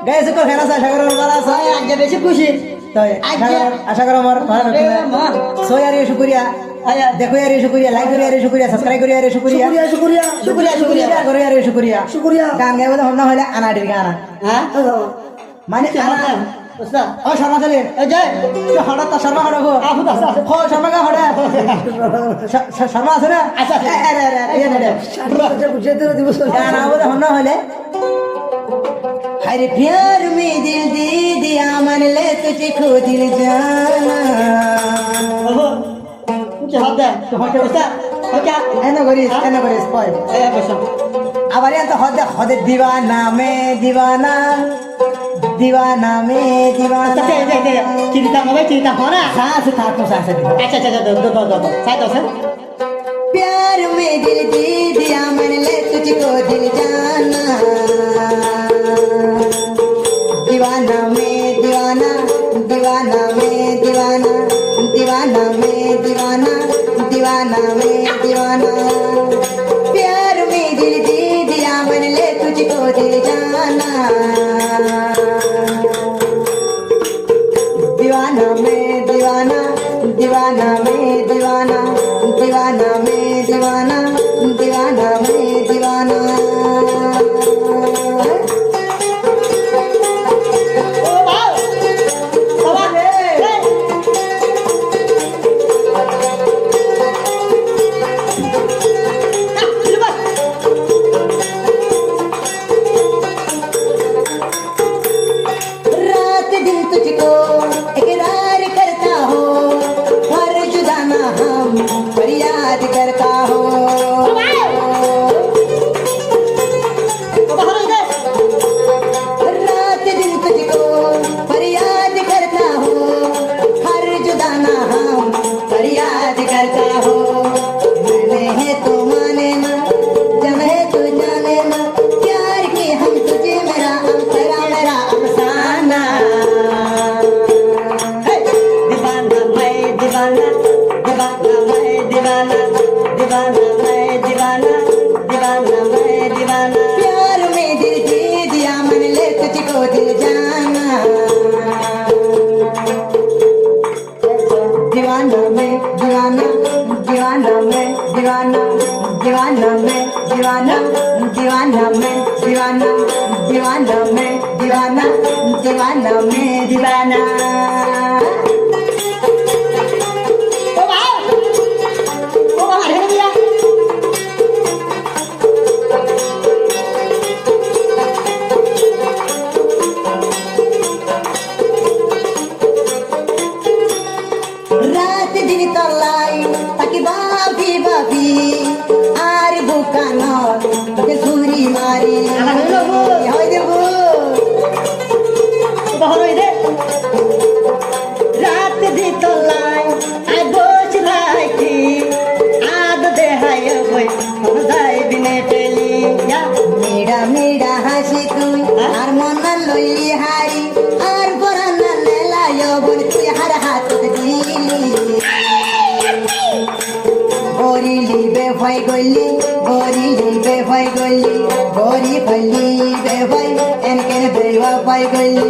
guys কো ফেনা আশা করো ভালো আছে আজকে বেশি খুশি তাই আশা করো আমার ভালো লাগবে সো यार ये शुक्रिया देखो यार ये शुक्रिया लाइक करो यार ये शुक्रिया सब्सक्राइब करो यार ये शुक्रिया शुक्रिया शुक्रिया शुक्रिया करो यार ये शुक्रिया शुक्रिया गान गाए बोले हम ना होले अनाडिर गाना हां माने माने उस्ताद ओ शर्मा चले ए जय तो हड़ा तो शर्मा हड़ा को आफू दास हो शर्मा का हड़ा शर्मा আছে না আচ্ছা अरे अरे ये ना शर्मा जब जेते दिवस गाना बोले हम ना होले हरे प्यार में दिल दे दिया मन ले तुझको दिल जाना कुछ हाथ दे तो हो उस्ताद हो क्या एना करिस पॉइंट ए बस আবার এত হদে হদে দিওয়ানা মে দিওয়ানা দিওয়ানা মে দিওয়ানা दे दे दे चिंता मत चिंता हो ना सांस थाको सांस दे अच्छा अच्छा दो साथ दो सर प्यार में दिल दे दिया मन ले तुझको दिल जाना दीवाना में दीवाना दीवाना में दीवाना दीवाना में दीवाना दीवाना में दीवाना प्यार में दिल दे दिया मन ले तुझको दिल जाना दीवाना में दीवाना दीवाना में दीवाना दीवाना में दीवाना दीवाना में दीवाना ओ वाह बाबा रात दिन तुझको इकरार करता हो हर जुदा ना हम फरियाद करता हो रात दिन तुझको फरियाद करता हो हर जुदा ना हम फरियाद करता हो मैंने है तो माने ना जब है तो जाने ना प्यार की हम तुझे मेरा अंतरा मेरा अफसाना दीवाना मैं दीवाना दीवाना मैं दीवाना दीवाना मैं दीवाना दीवाना मैं दीवाना प्यार में दिल दे दिया मन ले तुझको दिल जाना दीवाना में दीवाना दीवाना में दीवाना दीवाना में दीवाना दीवाना में दीवाना दीवाना में दीवाना दीवाना में दीवाना ओ वाह अरे दिया রাত দিন তলাই তাকে বাবি বাবি আর বুকান তোকে ছুরি মারি হয় দেবো বাহর দে রাত দি তোলাই আই বস লাইকি আদ দে হায় বই মন যাই বিনে পেলি মেডা মেডা হাসি তুই আর মন লইলি হারি আর পরান লেলায় বল তুই হার হাত দিলি গরিলি বেফাই গলি গরিলি বেফাই গলি গরি ফলি বেফাই এনকেন বেওয়া পাই গলি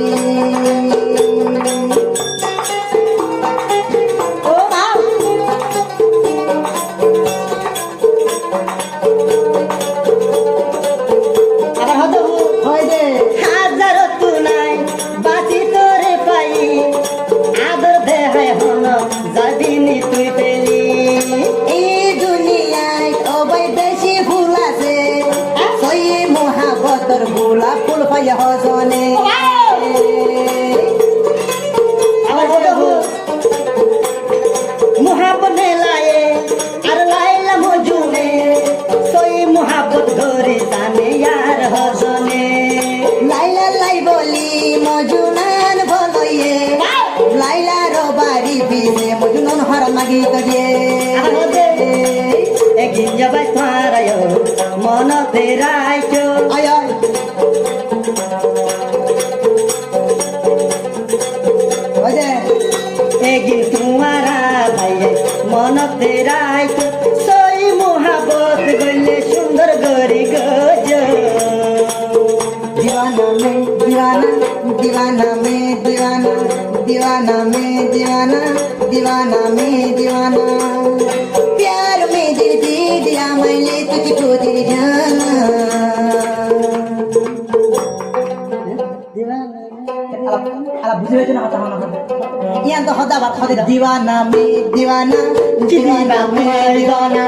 ও মা আবার হতো হয় দে হাজার তুলাই বাঁচি তোরে পাই আদর দে হায় হন যাবিনি তুই পেলি এই দুনিয়ায় অবাই বেশি ফুল আছে সই মহাবতর গোলাপ ফুল পাই হজনে আবার হতো মুহাবনে লায়ে আর লাইলা মজুনে সই মুহাবত ধরে জানে यार হজনে লাইলা লাই বলি মজুনান বলইয়ে লাইলা রবারি পিছে মজুনন হর মাগি দিয়ে আবার হতো একদিন যাবাই তোমারায় মন ফেরাইছো আয় আয় ওজে একদিন তোমারা ভাইয়ে মন ফেরাইছো সই মুহাবত গলে সুন্দর গরি গজ दीवाना में दीवाना दीवाना में दीवाना दीवाना में दीवाना दीवाना में दीवाना प्यार में दिल दे दिया मैंने तुझको दिल जाना আলা বুঝে হয়েছে না কথা মনে হবে ইয়ান তো হদা বাত হদে दीवाना में दीवाना दीवाना में दीवाना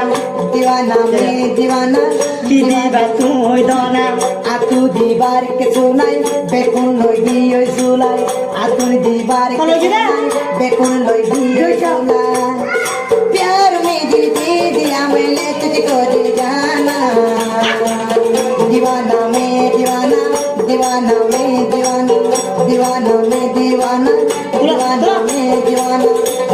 दीवाना में दीवाना কি দিবা তুই দনা आतु दीवार के सुनाई बेकुन लोई दियो सुलाई आतु दीवार के सुनाई बेकुन लोई दियो सुलाई प्यार में दिल दे दिया मैंने तुझको दिल जाना दीवाना में दीवाना दीवाना में दीवाना दीवाना में दीवाना दीवाना में दीवाना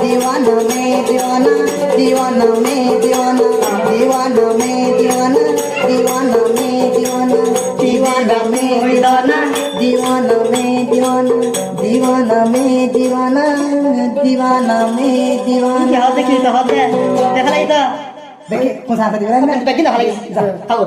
दीवाना में दीवाना दीवाना में दीवाना दीवाना में दीवाना दीवाना में दीवाना दीवाना में দনা दीवाना में दीवाना दीवाना में दीवाना दीवाना में কি दीवाना হবে দেখি তো হবে দেখালাই তো देखिए कौन सा दिख रहा है দেখি না ভালো থাকো